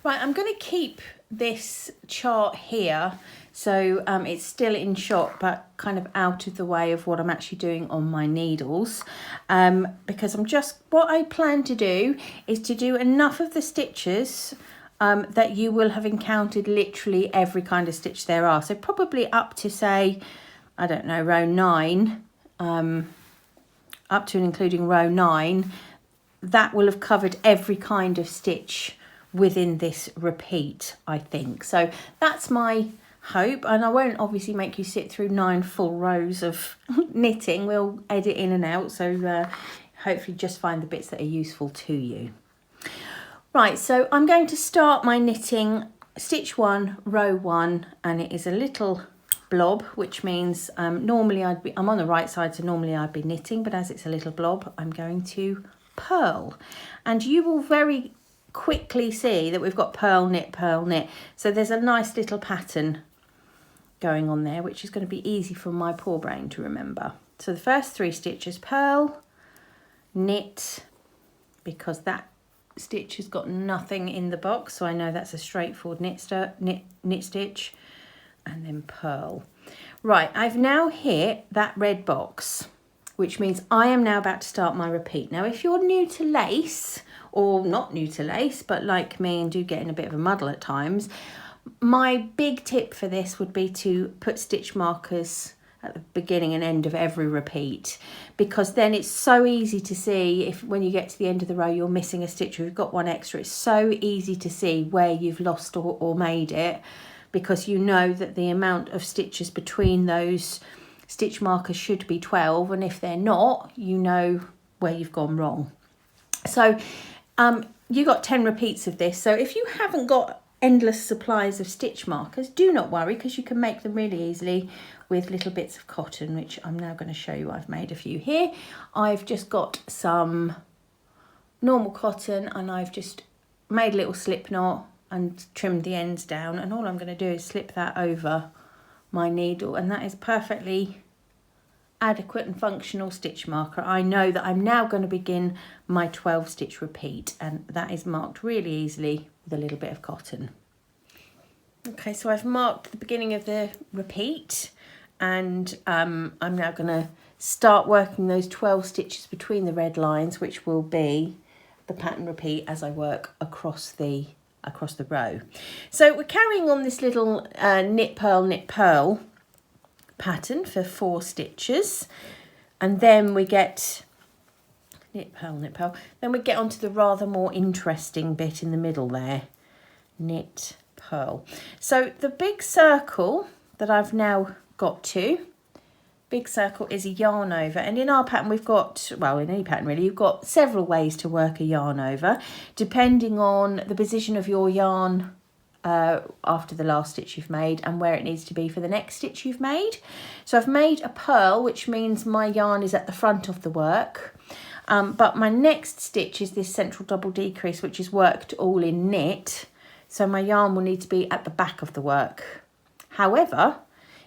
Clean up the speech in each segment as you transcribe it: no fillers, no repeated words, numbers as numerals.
Right, I'm going to keep this chart here so it's still in shot but kind of out of the way of what I'm actually doing on my needles, because what I plan to do is to do enough of the stitches that you will have encountered literally every kind of stitch there are. So probably up to, say, I don't know, row 9, up to and including row 9, that will have covered every kind of stitch within this repeat, I think. So that's my hope, and I won't obviously make you sit through 9 full rows of knitting. We'll edit in and out, so hopefully just find the bits that are useful to you. Right, so I'm going to start my knitting stitch 1, row 1, and it is a little blob, which means normally I'm on the right side, so normally I'd be knitting, but as it's a little blob, I'm going to purl. And you will very quickly see that we've got purl, knit, purl, knit. So there's a nice little pattern going on there, which is going to be easy for my poor brain to remember. So the first 3 stitches, purl, knit, because that stitch has got nothing in the box, so I know that's a straightforward knit stitch, and then purl. Right, I've now hit that red box, which means I am now about to start my repeat. Now, if you're new to lace, or not new to lace, but like me and do get in a bit of a muddle at times, my big tip for this would be to put stitch markers at the beginning and end of every repeat, because then it's so easy to see if when you get to the end of the row you're missing a stitch or you've got one extra. It's so easy to see where you've lost or made it, because you know that the amount of stitches between those stitch markers should be 12, and if they're not, you know where you've gone wrong. So you got 10 repeats of this. So if you haven't got endless supplies of stitch markers, do not worry, because you can make them really easily with little bits of cotton, which I'm now going to show you. I've made a few here. I've just got some normal cotton and I've just made a little slip knot and trimmed the ends down, and all I'm going to do is slip that over my needle, and that is perfectly adequate and functional stitch marker. I know that I'm now going to begin my 12 stitch repeat, and that is marked really easily with a little bit of cotton. Okay, so I've marked the beginning of the repeat, and I'm now going to start working those 12 stitches between the red lines, which will be the pattern repeat as I work across the row. So we're carrying on this little knit purl pattern for 4 stitches, and then we get knit purl, then we get onto the rather more interesting bit in the middle there, knit purl. So the big circle that I've now got to, big circle is a yarn over, and in our pattern we've got, well, in any pattern really, you've got several ways to work a yarn over depending on the position of your yarn after the last stitch you've made and where it needs to be for the next stitch you've made. So I've made a purl, which means my yarn is at the front of the work, but my next stitch is this central double decrease, which is worked all in knit, so my yarn will need to be at the back of the work. However,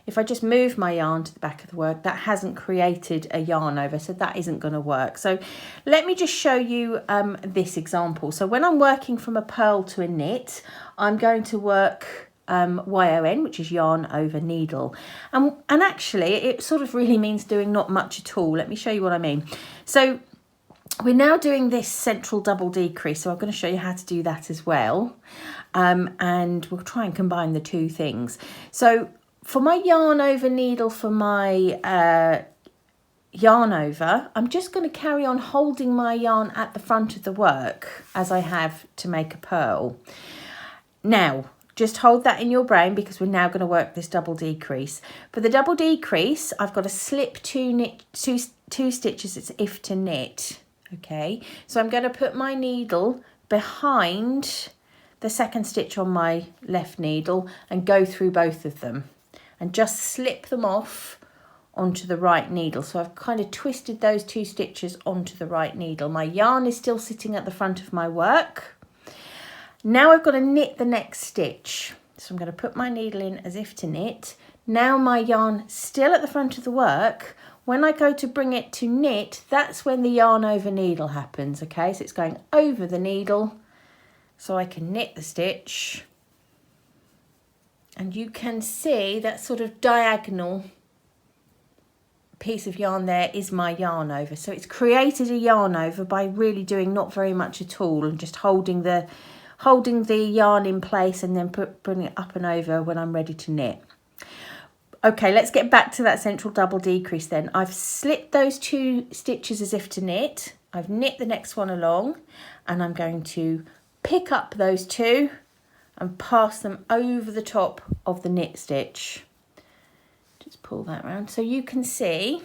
if I just move my yarn to the back of the work, that hasn't created a yarn over, so that isn't going to work. So let me just show you this example. So when I'm working from a purl to a knit, I'm going to work YON, which is yarn over needle. And actually, it sort of really means doing not much at all. Let me show you what I mean. So we're now doing this central double decrease, so I'm going to show you how to do that as well. And we'll try and combine the two things. So for my yarn over needle, for my yarn over, I'm just going to carry on holding my yarn at the front of the work as I have to make a purl. Now, just hold that in your brain, because we're now going to work this double decrease. For the double decrease, I've got to slip two stitches as if to knit. Okay, so I'm going to put my needle behind the second stitch on my left needle and go through both of them and just slip them off onto the right needle. So I've kind of twisted those 2 stitches onto the right needle. My yarn is still sitting at the front of my work. Now I've got to knit the next stitch. So I'm going to put my needle in as if to knit. Now my yarn still at the front of the work. When I go to bring it to knit, that's when the yarn over needle happens, okay? So it's going over the needle, so I can knit the stitch. And you can see that sort of diagonal piece of yarn there is my yarn over. So it's created a yarn over by really doing not very much at all and just holding the yarn in place and then putting it up and over when I'm ready to knit. Okay, let's get back to that central double decrease then. I've slipped those 2 stitches as if to knit. I've knit the next one along, and I'm going to pick up those 2 and pass them over the top of the knit stitch. Just pull that around so you can see.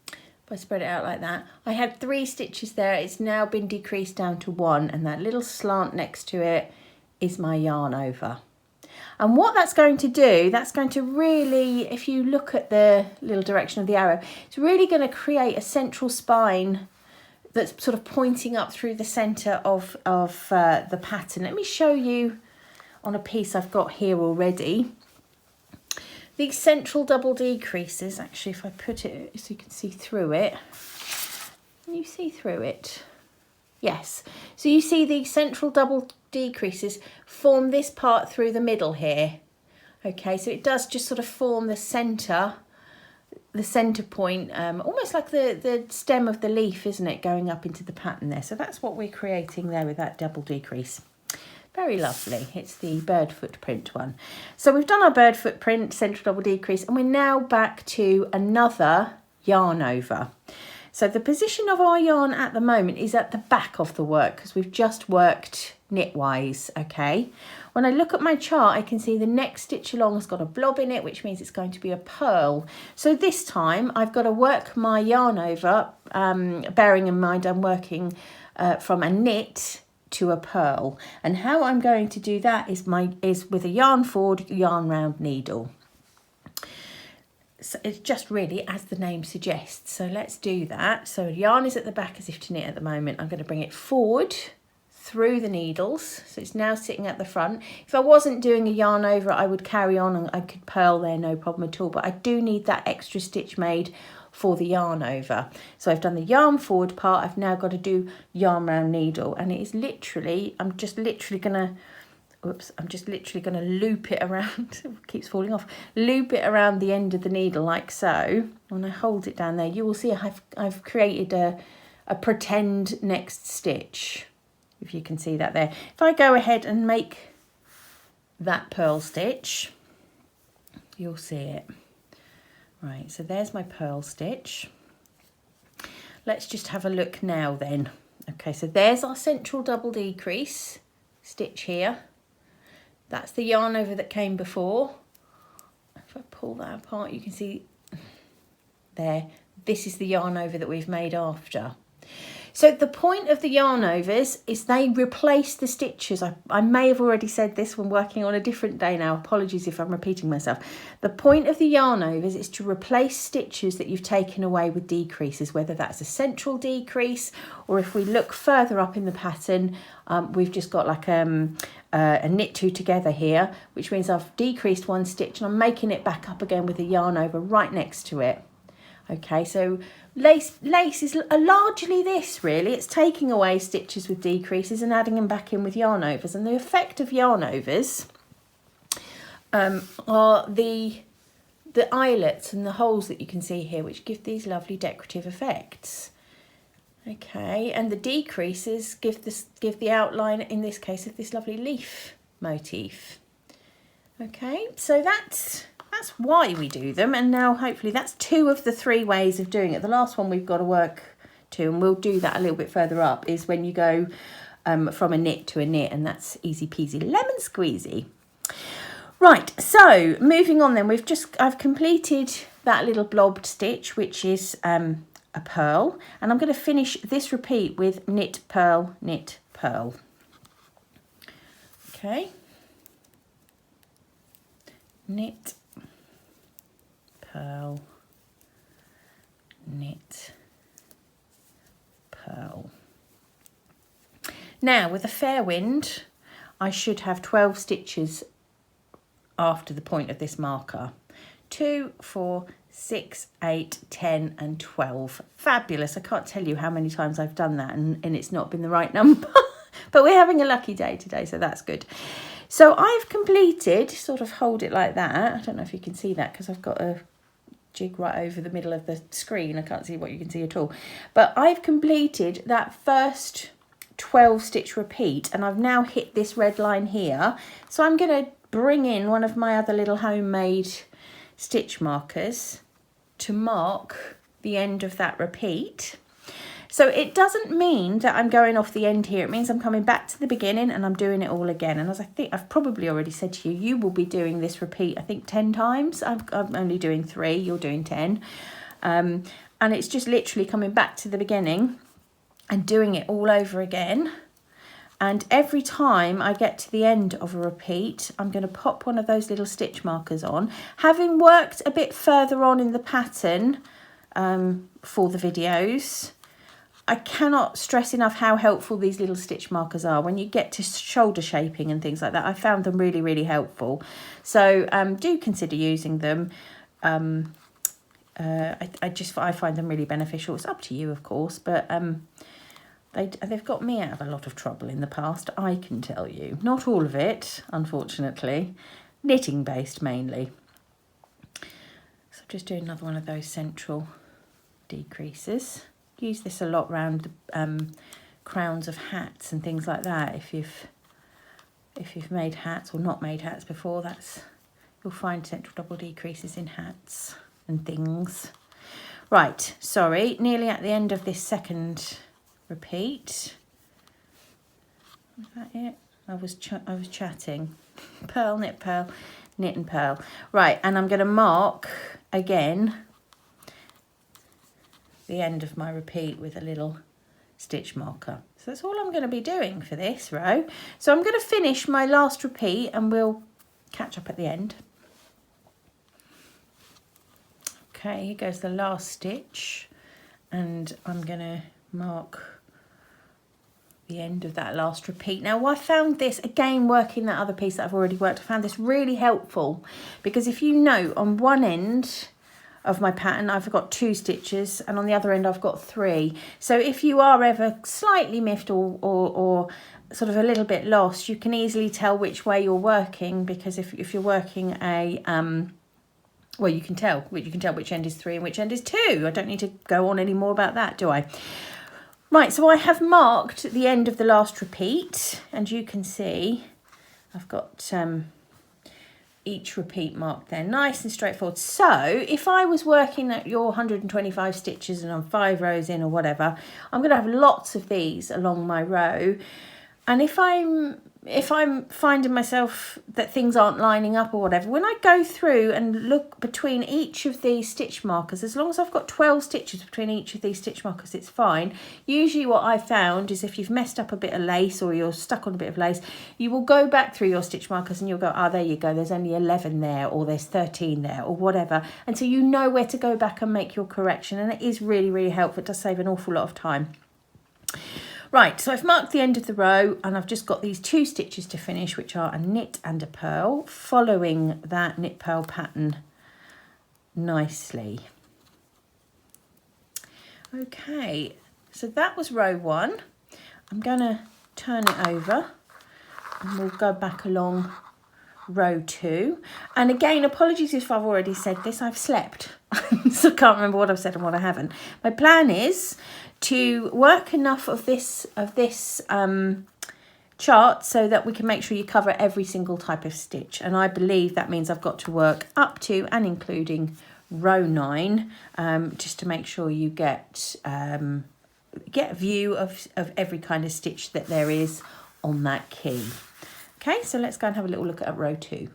If I spread it out like that, I had 3 stitches there. It's now been decreased down to 1, and that little slant next to it is my yarn over. And what that's going to do, that's going to really, if you look at the little direction of the arrow, it's really going to create a central spine that's sort of pointing up through the centre of the pattern. Let me show you on a piece I've got here already. These central double decreases, actually if I put it so you can see through it. Can you see through it? Yes. So you see these central double decreases form this part through the middle here. Okay, so it does just sort of form the centre point, almost like the stem of the leaf, isn't it, going up into the pattern there. So that's what we're creating there with that double decrease. Very lovely. It's the bird footprint one. So we've done our bird footprint, central double decrease, and we're now back to another yarn over. So the position of our yarn at the moment is at the back of the work because we've just worked knitwise, okay? When I look at my chart, I can see the next stitch along has got a blob in it, which means it's going to be a purl. So this time I've got to work my yarn over, bearing in mind I'm working from a knit to a purl. And how I'm going to do that is with a yarn forward, yarn round needle. So it's just really as the name suggests. So let's do that. So yarn is at the back as if to knit at the moment. I'm going to bring it forward through the needles. So it's now sitting at the front. If I wasn't doing a yarn over, I would carry on and I could purl there, no problem at all. But I do need that extra stitch made for the yarn over. So I've done the yarn forward part. I've now got to do yarn round needle. And it is literally, I'm just literally going to loop it around, it keeps falling off, loop it around the end of the needle like so. When I hold it down there, you will see I've created a pretend next stitch, if you can see that there. If I go ahead and make that purl stitch, you'll see it. Right, so there's my purl stitch. Let's just have a look now then. Okay, so there's our central double decrease stitch here. That's the yarn over that came before. If I pull that apart, you can see there, this is the yarn over that we've made after. So the point of the yarn overs is they replace the stitches. I may have already said this when working on a different day now. Apologies if I'm repeating myself. The point of the yarn overs is to replace stitches that you've taken away with decreases, whether that's a central decrease or if we look further up in the pattern, we've just got like a knit two together here, which means I've decreased one stitch and I'm making it back up again with a yarn over right next to it. Okay, so lace is largely this really. It's taking away stitches with decreases and adding them back in with yarn overs. And the effect of yarn overs are the eyelets and the holes that you can see here, which give these lovely decorative effects. Okay, and the decreases give the outline, in this case, of this lovely leaf motif. Okay, so that's why we do them, and now hopefully that's 2 of the 3 ways of doing it. The last one we've got to work to, and we'll do that a little bit further up, is when you go from a knit to a knit, and that's easy peasy lemon squeezy. Right, so moving on then, I've completed that little blobbed stitch, which is a purl, and I'm going to finish this repeat with knit, purl, knit, purl. Okay, knit, purl, knit, purl. Now with a fair wind, I should have 12 stitches after the point of this marker. 2, 4, 6, 8, 10 and 12. Fabulous. I can't tell you how many times I've done that and it's not been the right number. But we're having a lucky day today, so that's good. So I've completed, sort of hold it like that. I don't know if you can see that because I've got a jig right over the middle of the screen. I can't see what you can see at all. But I've completed that first 12 stitch repeat, and I've now hit this red line here. So I'm going to bring in one of my other little homemade stitch markers to mark the end of that repeat. So it doesn't mean that I'm going off the end here. It means I'm coming back to the beginning and I'm doing it all again. And as I think I've probably already said to you, you will be doing this repeat, I think 10 times. I'm only doing 3, you're doing 10. And it's just literally coming back to the beginning and doing it all over again. And every time I get to the end of a repeat, I'm going to pop one of those little stitch markers on. Having worked a bit further on in the pattern for the videos, I cannot stress enough how helpful these little stitch markers are. When you get to shoulder shaping and things like that, I found them really, really helpful. So do consider using them. I find them really beneficial. It's up to you, of course, but they've got me out of a lot of trouble in the past, I can tell you. Not all of it, unfortunately. Knitting based mainly. So just do another one of those central decreases. Use this a lot around crowns of hats and things like that. If you've made hats or not made hats before, you'll find central double decreases in hats and things. Right, sorry, nearly at the end of this second repeat. Was that it? I was chatting. Purl, knit, purl, knit and purl. Right, and I'm going to mark again the end of my repeat with a little stitch marker. So that's all I'm going to be doing for this row. So I'm going to finish my last repeat and we'll catch up at the end. Okay, here goes the last stitch, and I'm going to mark the end of that last repeat. Now I found this, again working that other piece that I've already worked, I found this really helpful because if you know, on one end of my pattern I've got 2 stitches and on the other end I've got 3. So if you are ever slightly miffed or sort of a little bit lost, you can easily tell which way you're working, because if you're working a well, you can tell which end is 3 and which end is 2. I don't need to go on any more about that, do I? Right, so I have marked the end of the last repeat, and you can see I've got each repeat marked there, nice and straightforward. So if I was working at your 125 stitches and I'm 5 rows in or whatever, I'm going to have lots of these along my row. And if I'm finding myself that things aren't lining up or whatever, when I go through and look between each of these stitch markers, as long as I've got 12 stitches between each of these stitch markers, it's fine. Usually what I found is if you've messed up a bit of lace or you're stuck on a bit of lace, you will go back through your stitch markers and you'll go, there you go, there's only 11 there, or there's 13 there, or whatever. And so you know where to go back and make your correction. And it is really, really helpful. It does save an awful lot of time. Right, so I've marked the end of the row and I've just got these 2 stitches to finish, which are a knit and a purl, following that knit purl pattern nicely. Okay, so that was row 1. I'm going to turn it over and we'll go back along row 2. And again, apologies if I've already said this, I've slept. So I can't remember what I've said and what I haven't. My plan is to work enough of this chart so that we can make sure you cover every single type of stitch, and I believe that means I've got to work up to and including row 9, just to make sure you get a view of every kind of stitch that there is on that key. Okay, so let's go and have a little look at row 2.